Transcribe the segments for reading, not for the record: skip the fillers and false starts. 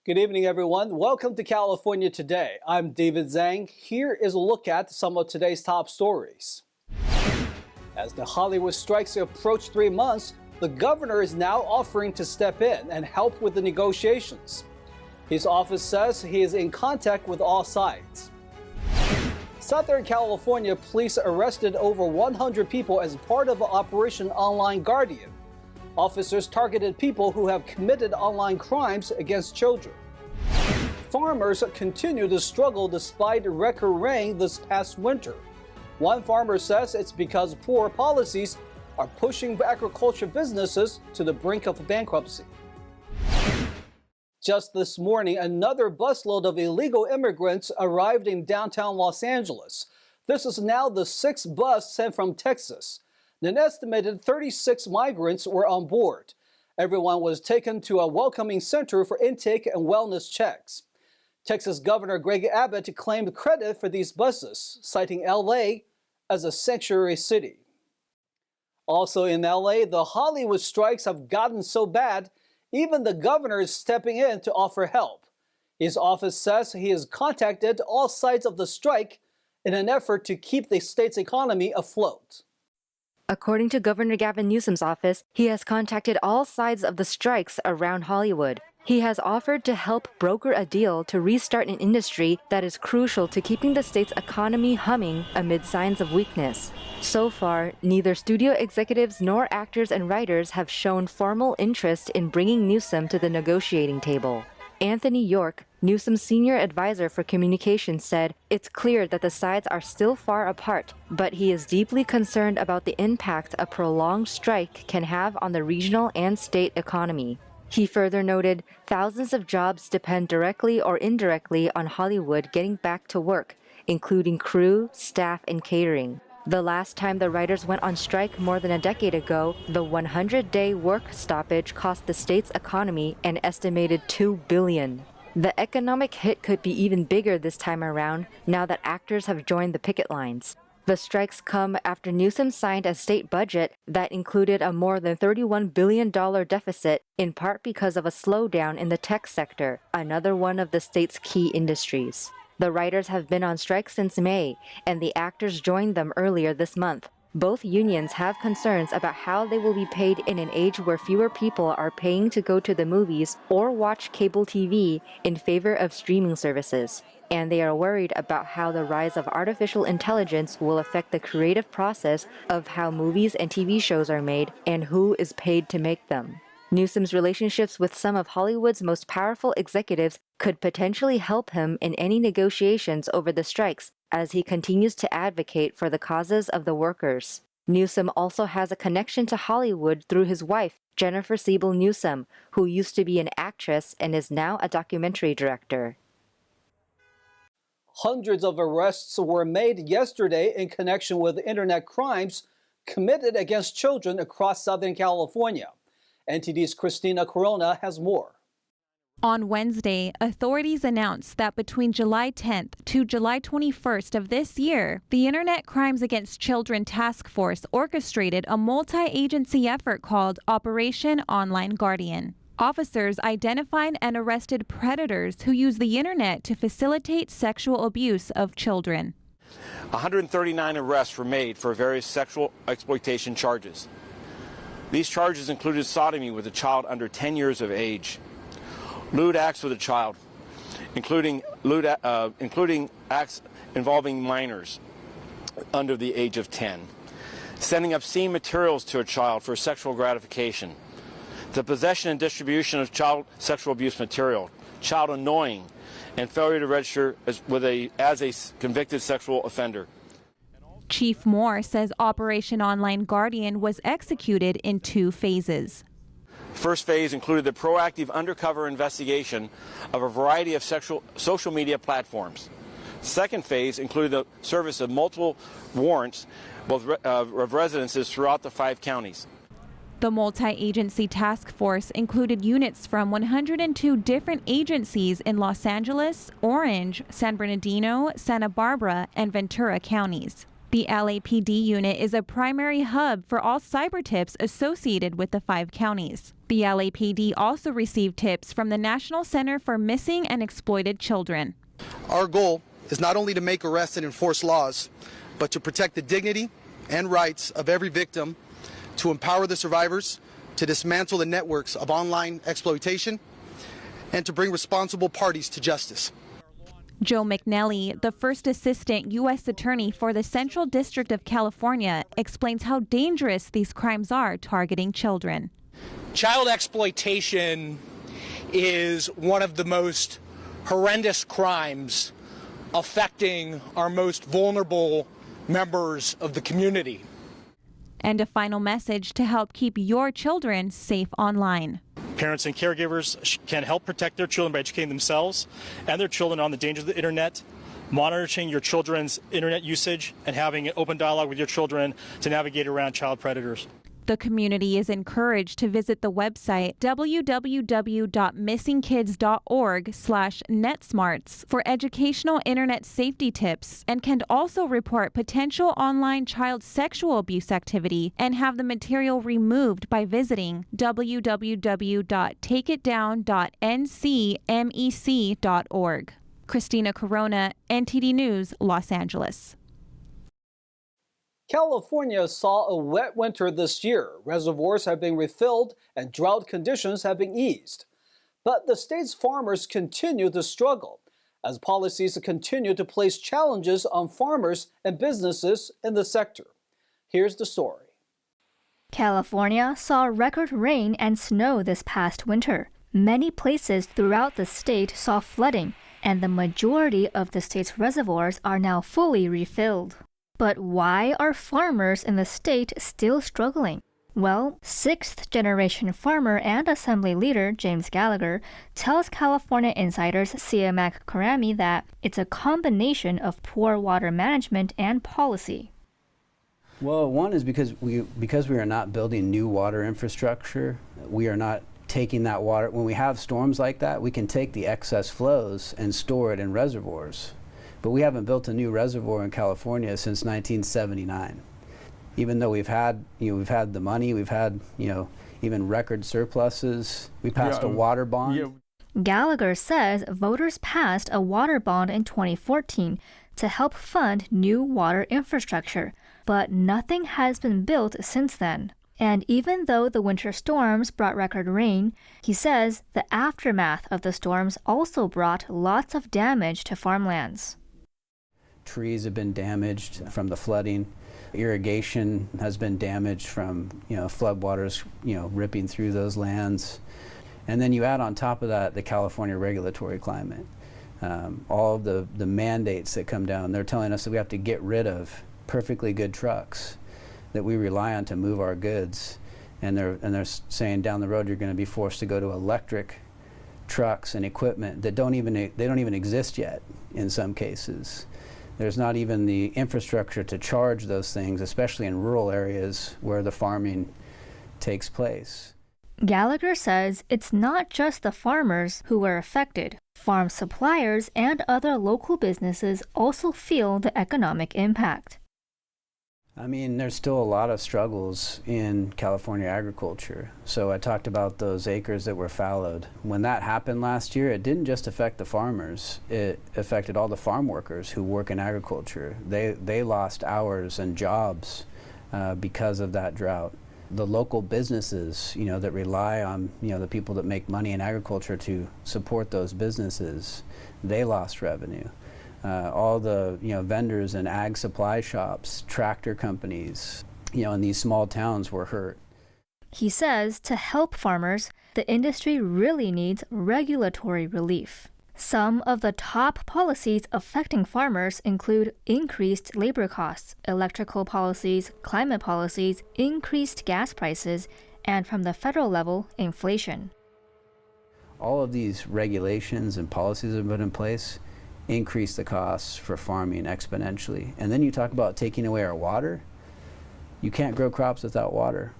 Good evening, everyone. Welcome to California Today. I'm David Zhang. Here is a look at some of today's top stories. As the Hollywood strikes approach 3 months, the governor is now offering to step in and help with the negotiations. His office says he is in contact with all sides. Southern California police arrested over 100 people as part of Operation Online Guardian. Officers targeted people who have committed online crimes against children. Farmers continue to struggle despite record rain this past winter. One farmer says it's because poor policies are pushing agriculture businesses to the brink of bankruptcy. Just this morning, another busload of illegal immigrants arrived in downtown Los Angeles. This is now the 6th bus sent from Texas. An estimated 36 migrants were on board. Everyone was taken to a welcoming center for intake and wellness checks. Texas Governor Greg Abbott claimed credit for these buses, citing LA as a sanctuary city. Also in LA, the Hollywood strikes have gotten so bad, even the governor is stepping in to offer help. His office says he has contacted all sides of the strike in an effort to keep the state's economy afloat. According to Governor Gavin Newsom's office, he has contacted all sides of the strikes around Hollywood. He has offered to help broker a deal to restart an industry that is crucial to keeping the state's economy humming amid signs of weakness. So far, neither studio executives nor actors and writers have shown formal interest in bringing Newsom to the negotiating table. Anthony York, Newsom's senior advisor for communications, said it's clear that the sides are still far apart, but he is deeply concerned about the impact a prolonged strike can have on the regional and state economy. He further noted thousands of jobs depend directly or indirectly on Hollywood getting back to work, including crew, staff, and catering. The last time the writers went on strike more than a decade ago, the 100-day work stoppage cost the state's economy an estimated $2 billion. The economic hit could be even bigger this time around, now that actors have joined the picket lines. The strikes come after Newsom signed a state budget that included a more than $31 billion deficit, in part because of a slowdown in the tech sector, another one of the state's key industries. The writers have been on strike since May, and the actors joined them earlier this month. Both unions have concerns about how they will be paid in an age where fewer people are paying to go to the movies or watch cable TV in favor of streaming services. And they are worried about how the rise of artificial intelligence will affect the creative process of how movies and TV shows are made and who is paid to make them. Newsom's relationships with some of Hollywood's most powerful executives could potentially help him in any negotiations over the strikes as he continues to advocate for the causes of the workers. Newsom also has a connection to Hollywood through his wife, Jennifer Siebel Newsom, who used to be an actress and is now a documentary director. Hundreds of arrests were made yesterday in connection with internet crimes committed against children across Southern California. NTD's Christina Corona has more. On Wednesday, authorities announced that between July 10th to July 21st of this year, the Internet Crimes Against Children Task Force orchestrated a multi-agency effort called Operation Online Guardian. Officers identified and arrested predators who use the internet to facilitate sexual abuse of children. 139 arrests were made for various sexual exploitation charges. These charges included sodomy with a child under 10 years of age, lewd acts with a child, including acts involving minors under the age of 10, sending obscene materials to a child for sexual gratification, the possession and distribution of child sexual abuse material, child annoying, and failure to register as a convicted sexual offender. Chief Moore says Operation Online Guardian was executed in 2 phases. First phase included the proactive undercover investigation of a variety of social media platforms. Second phase included the service of multiple warrants of residences throughout the 5 counties. The multi-agency task force included units from 102 different agencies in Los Angeles, Orange, San Bernardino, Santa Barbara, and Ventura counties. The LAPD unit is a primary hub for all cyber tips associated with the 5 counties. The LAPD also received tips from the National Center for Missing and Exploited Children. Our goal is not only to make arrests and enforce laws, but to protect the dignity and rights of every victim, to empower the survivors, to dismantle the networks of online exploitation, and to bring responsible parties to justice. Joe McNally, the first assistant U.S. attorney for the Central District of California, explains how dangerous these crimes are targeting children. Child exploitation is one of the most horrendous crimes affecting our most vulnerable members of the community. And a final message to help keep your children safe online. Parents and caregivers can help protect their children by educating themselves and their children on the dangers of the internet, monitoring your children's internet usage, and having an open dialogue with your children to navigate around child predators. The community is encouraged to visit the website www.missingkids.org/netsmarts for educational internet safety tips, and can also report potential online child sexual abuse activity and have the material removed by visiting www.takeitdown.ncmec.org. Christina Corona, NTD News, Los Angeles. California saw a wet winter this year. Reservoirs have been refilled and drought conditions have been eased. But the state's farmers continue to struggle as policies continue to place challenges on farmers and businesses in the sector. Here's the story. California saw record rain and snow this past winter. Many places throughout the state saw flooding, and the majority of the state's reservoirs are now fully refilled. But why are farmers in the state still struggling? Well, 6th-generation farmer and assembly leader James Gallagher tells California Insider's Siamak Karami that it's a combination of poor water management and policy. Well, one is because we are not building new water infrastructure. We are not taking that water. When we have storms like that, we can take the excess flows and store it in reservoirs. But we haven't built a new reservoir in California since 1979. Even though we've had the money, we've had, even record surpluses. We passed a water bond. Yeah. Gallagher says voters passed a water bond in 2014 to help fund new water infrastructure, but nothing has been built since then. And even though the winter storms brought record rain, he says the aftermath of the storms also brought lots of damage to farmlands. Trees have been damaged from the flooding. Irrigation has been damaged from, floodwaters, ripping through those lands. And then you add on top of that the California regulatory climate. All of the mandates that come down, they're telling us that we have to get rid of perfectly good trucks that we rely on to move our goods. And they're saying down the road you're going to be forced to go to electric trucks and equipment that don't even exist yet in some cases. There's not even the infrastructure to charge those things, especially in rural areas where the farming takes place. Gallagher says it's not just the farmers who were affected. Farm suppliers and other local businesses also feel the economic impact. There's still a lot of struggles in California agriculture. So I talked about those acres that were fallowed. When that happened last year, it didn't just affect the farmers. It affected all the farm workers who work in agriculture. They lost hours and jobs because of that drought. The local businesses, that rely on, the people that make money in agriculture to support those businesses, they lost revenue. All the vendors and ag supply shops, tractor companies, in these small towns were hurt. He says to help farmers, the industry really needs regulatory relief. Some of the top policies affecting farmers include increased labor costs, electrical policies, climate policies, increased gas prices, and from the federal level, inflation. All of these regulations and policies that have been in place increase the costs for farming exponentially. And then you talk about taking away our water. You can't grow crops without water,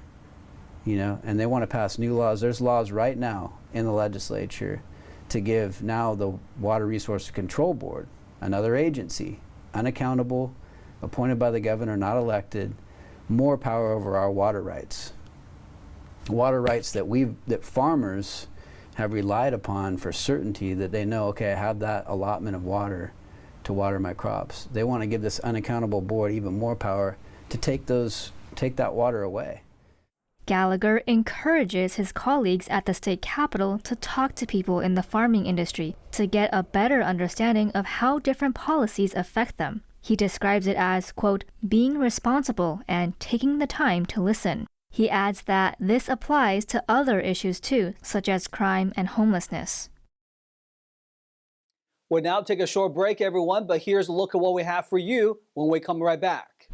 and they want to pass new laws. There's laws right now in the legislature to give now the Water Resources Control Board, another agency, unaccountable, appointed by the governor, not elected, more power over our water rights. Water rights that farmers have relied upon for certainty, that they know, okay, I have that allotment of water to water my crops. They want to give this unaccountable board even more power to take that water away. Gallagher encourages his colleagues at the state capitol to talk to people in the farming industry to get a better understanding of how different policies affect them. He describes it as, quote, being responsible and taking the time to listen. He adds that this applies to other issues too, such as crime and homelessness. We'll now take a short break, everyone, but here's a look at what we have for you when we come right back.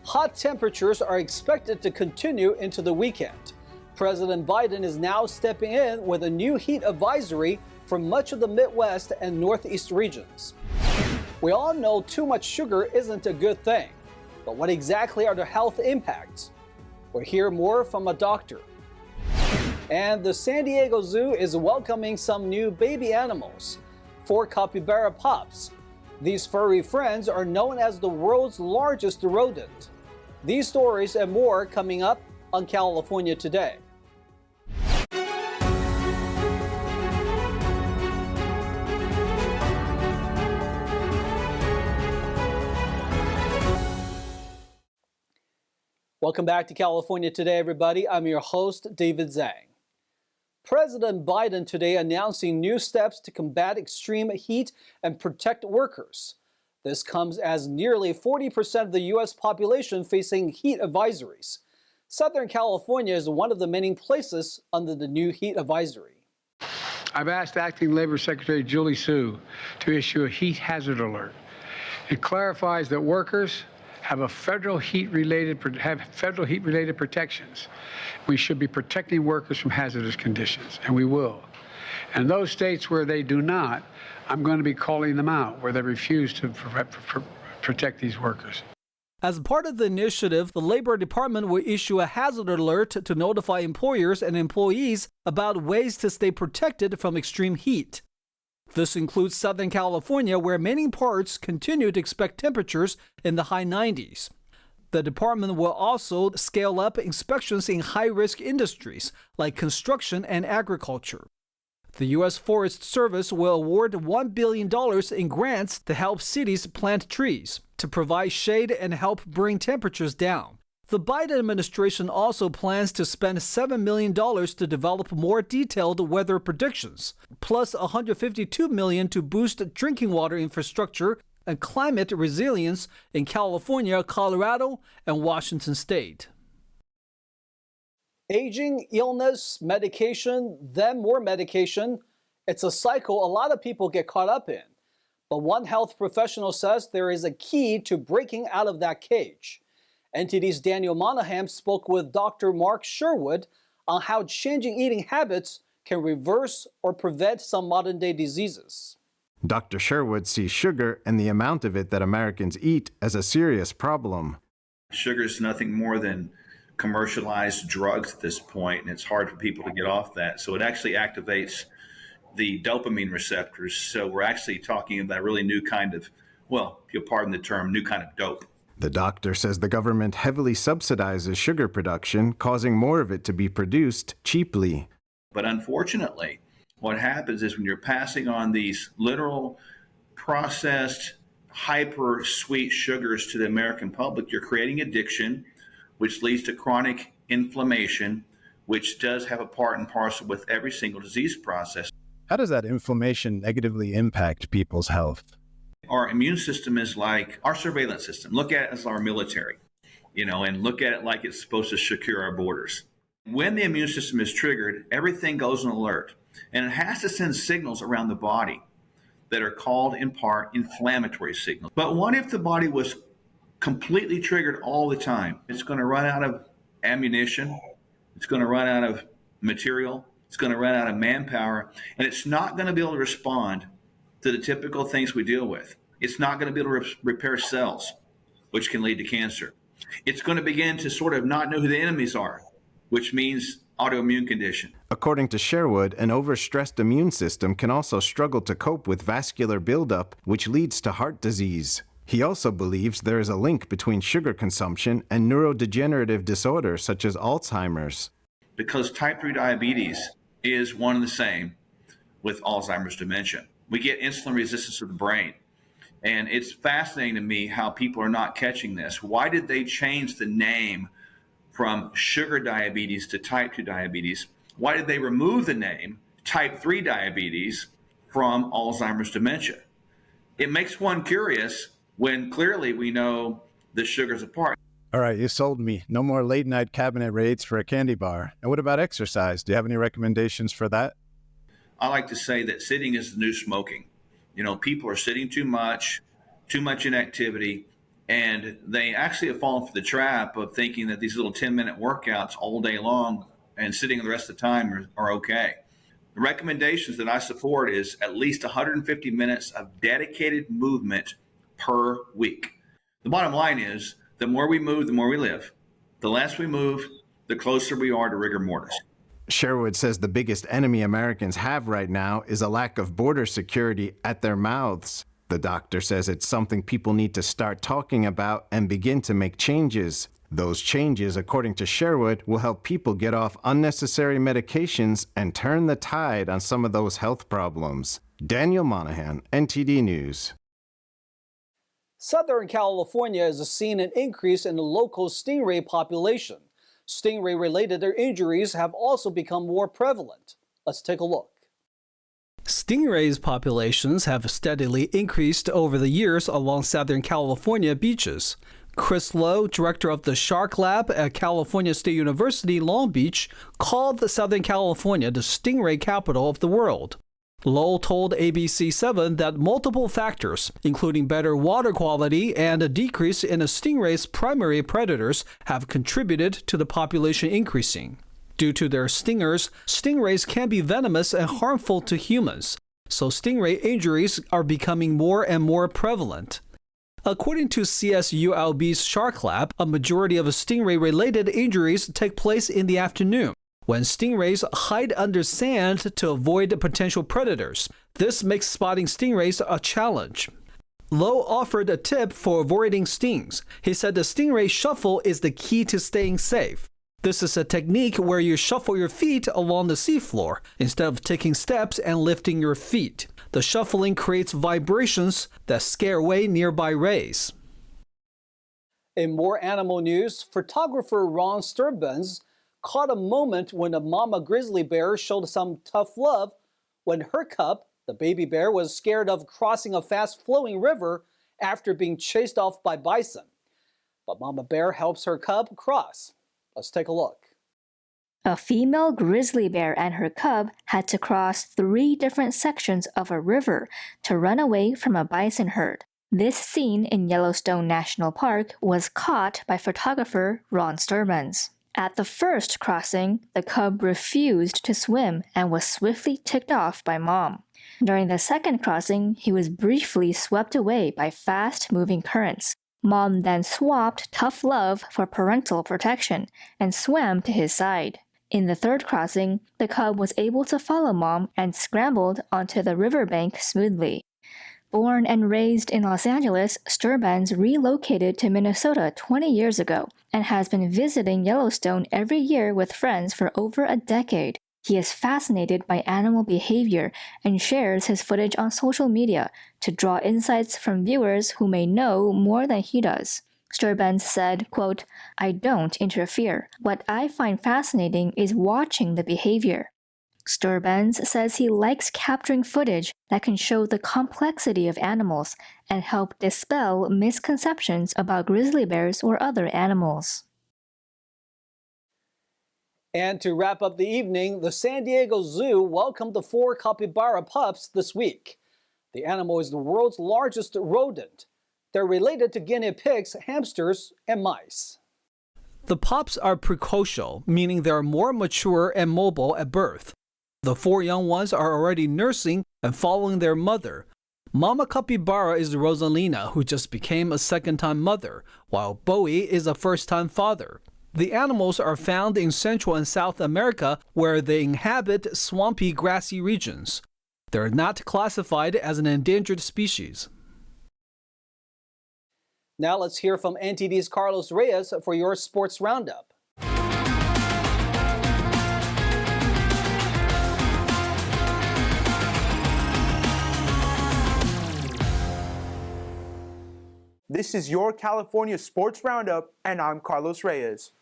Hot temperatures are expected to continue into the weekend. President Biden is now stepping in with a new heat advisory for much of the Midwest and Northeast regions. We all know too much sugar isn't a good thing, but what exactly are the health impacts? We'll hear more from a doctor. And the San Diego Zoo is welcoming some new baby animals, 4 capybara pups. These furry friends are known as the world's largest rodent. These stories and more coming up on California Today. Welcome back to California Today, everybody. I'm your host, David Zhang. President Biden today announcing new steps to combat extreme heat and protect workers. This comes as nearly 40% of the U.S. population facing heat advisories. Southern California is one of the many places under the new heat advisory. I've asked Acting Labor Secretary Julie Su to issue a heat hazard alert. It clarifies that workers have federal heat-related protections. We should be protecting workers from hazardous conditions, and we will. And those states where they do not, I'm going to be calling them out, where they refuse to protect these workers. As part of the initiative, the Labor Department will issue a hazard alert to notify employers and employees about ways to stay protected from extreme heat. This includes Southern California, where many parts continue to expect temperatures in the high 90s. The department will also scale up inspections in high-risk industries like construction and agriculture. The U.S. Forest Service will award $1 billion in grants to help cities plant trees, to provide shade and help bring temperatures down. The Biden administration also plans to spend $7 million to develop more detailed weather predictions, plus $152 million to boost drinking water infrastructure and climate resilience in California, Colorado, and Washington state. Aging, illness, medication, then more medication. It's a cycle a lot of people get caught up in. But one health professional says there is a key to breaking out of that cage. NTD's Daniel Monahan spoke with Dr. Mark Sherwood on how changing eating habits can reverse or prevent some modern-day diseases. Dr. Sherwood sees sugar and the amount of it that Americans eat as a serious problem. Sugar is nothing more than commercialized drugs at this point, and it's hard for people to get off that. So it actually activates the dopamine receptors. So we're actually talking about a really new kind of, well, if you'll pardon the term, new kind of dope. The doctor says the government heavily subsidizes sugar production, causing more of it to be produced cheaply. But unfortunately, what happens is when you're passing on these literal processed, hyper sweet sugars to the American public, you're creating addiction, which leads to chronic inflammation, which does have a part and parcel with every single disease process. How does that inflammation negatively impact people's health? Our immune system is like our surveillance system. Look at it as our military, and look at it like it's supposed to secure our borders. When the immune system is triggered, everything goes on alert, and it has to send signals around the body that are called in part inflammatory signals. But what if the body was completely triggered all the time? It's going to run out of ammunition. It's going to run out of material. It's going to run out of manpower, and it's not going to be able to respond to the typical things we deal with. It's not going to be able to repair cells, which can lead to cancer. It's going to begin to sort of not know who the enemies are, which means autoimmune condition. According to Sherwood, an overstressed immune system can also struggle to cope with vascular buildup, which leads to heart disease. He also believes there is a link between sugar consumption and neurodegenerative disorders such as Alzheimer's. Because type 3 diabetes is one and the same with Alzheimer's dementia. We get insulin resistance of the brain. And it's fascinating to me how people are not catching this. Why did they change the name from sugar diabetes to type 2 diabetes? Why did they remove the name type 3 diabetes from Alzheimer's dementia? It makes one curious when clearly we know the sugar's a part. All right, you sold me. No more late night cabinet raids for a candy bar. And what about exercise? Do you have any recommendations for that? I like to say that sitting is the new smoking. You know, people are sitting too much inactivity, and they actually have fallen for the trap of thinking that these little 10-minute workouts all day long and sitting the rest of the time are okay. The recommendations that I support is at least 150 minutes of dedicated movement per week. The bottom line is, the more we move, the more we live. The less we move, the closer we are to rigor mortis. Sherwood says the biggest enemy Americans have right now is a lack of border security at their mouths. The doctor says it's something people need to start talking about and begin to make changes. Those changes, according to Sherwood, will help people get off unnecessary medications and turn the tide on some of those health problems. Daniel Monahan, NTD News. Southern California has seen an increase in the local stingray population. Stingray-related injuries have also become more prevalent. Let's take a look. Stingrays' populations have steadily increased over the years along Southern California beaches. Chris Lowe, director of the Shark Lab at California State University, Long Beach, called Southern California the stingray capital of the world. Lowell told ABC7 that multiple factors, including better water quality and a decrease in a stingray's primary predators, have contributed to the population increasing. Due to their stingers, stingrays can be venomous and harmful to humans, so stingray injuries are becoming more and more prevalent. According to CSULB's Shark Lab, a majority of stingray-related injuries take place in the afternoon, when stingrays hide under sand to avoid potential predators. This makes spotting stingrays a challenge. Lowe offered a tip for avoiding stings. He said the stingray shuffle is the key to staying safe. This is a technique where you shuffle your feet along the seafloor instead of taking steps and lifting your feet. The shuffling creates vibrations that scare away nearby rays. In more animal news, photographer Ron Sturbans caught a moment when a mama grizzly bear showed some tough love when her cub, the baby bear, was scared of crossing a fast-flowing river after being chased off by bison. But mama bear helps her cub cross. Let's take a look. A female grizzly bear and her cub had to cross 3 different sections of a river to run away from a bison herd. This scene in Yellowstone National Park was caught by photographer Ron Sturbans. At the first crossing, the cub refused to swim and was swiftly ticked off by mom. During the second crossing, he was briefly swept away by fast-moving currents. Mom then swapped tough love for parental protection and swam to his side. In the third crossing, the cub was able to follow mom and scrambled onto the riverbank smoothly. Born and raised in Los Angeles, Sturbans relocated to Minnesota 20 years ago and has been visiting Yellowstone every year with friends for over a decade. He is fascinated by animal behavior and shares his footage on social media to draw insights from viewers who may know more than he does. Sturbans said, quote, "I don't interfere. What I find fascinating is watching the behavior." Sturbans says he likes capturing footage that can show the complexity of animals and help dispel misconceptions about grizzly bears or other animals. And to wrap up the evening, the San Diego Zoo welcomed the 4 capybara pups this week. The animal is the world's largest rodent. They're related to guinea pigs, hamsters, and mice. The pups are precocial, meaning they're more mature and mobile at birth. The 4 young ones are already nursing and following their mother. Mama capybara is Rosalina, who just became a second-time mother, while Bowie is a first-time father. The animals are found in Central and South America, where they inhabit swampy, grassy regions. They're not classified as an endangered species. Now let's hear from NTD's Carlos Reyes for your sports roundup. This is your California Sports Roundup, and I'm Carlos Reyes.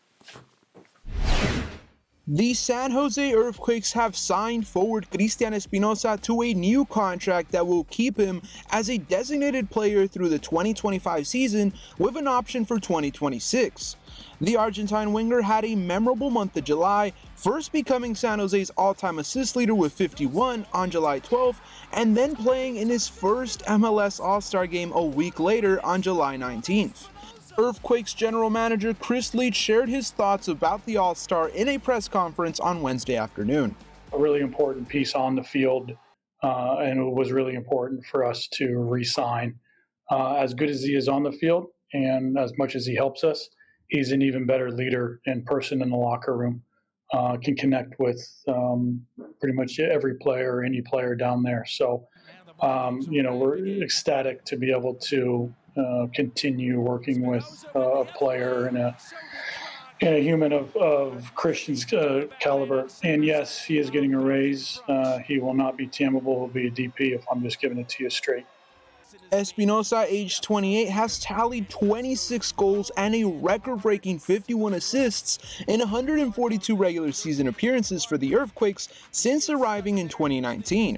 The San Jose Earthquakes have signed forward Cristian Espinoza to a new contract that will keep him as a designated player through the 2025 season with an option for 2026. The Argentine winger had a memorable month of July, first becoming San Jose's all-time assist leader with 51 on July 12th, and then playing in his first MLS All-Star game a week later on July 19th. Earthquakes general manager Grizzly shared his thoughts about the All-Star in a press conference on Wednesday afternoon. A really important piece on the field, and it was really important for us to re-sign. As good as he is on the field, and as much as he helps us, he's an even better leader in person in the locker room. Can connect with pretty much every player, any player down there. So, we're ecstatic to be able to continue working with a player and a human of Cristian's caliber. And yes, he is getting a raise. He will not be tameable. He'll be a DP if I'm just giving it to you straight. Espinoza, age 28, has tallied 26 goals and a record-breaking 51 assists in 142 regular season appearances for the Earthquakes since arriving in 2019.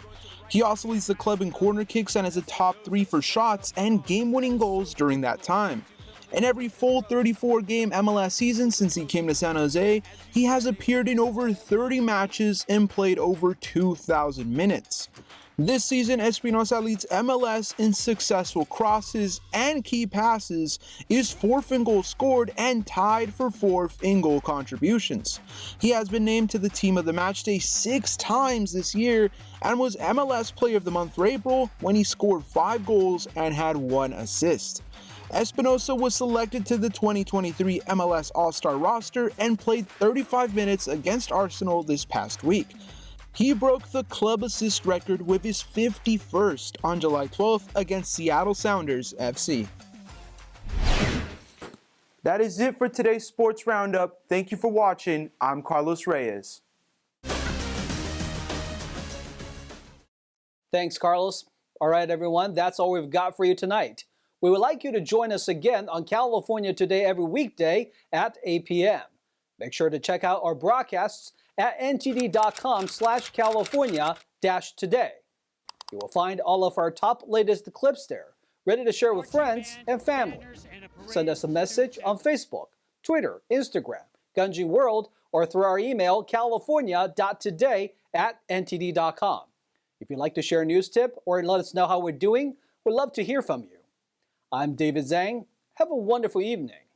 He also leads the club in corner kicks and is a top 3 for shots and game-winning goals during that time. In every full 34-game MLS season since he came to San Jose, he has appeared in over 30 matches and played over 2,000 minutes. This season, Espinoza leads MLS in successful crosses and key passes, is 4th in goals scored, and tied for 4th in goal contributions. He has been named to the Team of the Matchday 6 times this year and was MLS Player of the Month for April when he scored 5 goals and had 1 assist. Espinoza was selected to the 2023 MLS All-Star roster and played 35 minutes against Arsenal this past week. He broke the club assist record with his 51st on July 12th against Seattle Sounders FC. That is it for today's Sports Roundup. Thank you for watching. I'm Carlos Reyes. Thanks, Carlos. All right, everyone, that's all we've got for you tonight. We would like you to join us again on California Today every weekday at 8 p.m. Make sure to check out our broadcasts at ntd.com/California-today. You will find all of our top latest clips there, ready to share with friends and family. Send us a message on Facebook, Twitter, Instagram, Gunji World, or through our email, california.today@ntd.com. If you'd like to share a news tip or let us know how we're doing, we'd love to hear from you. I'm David Zhang. Have a wonderful evening.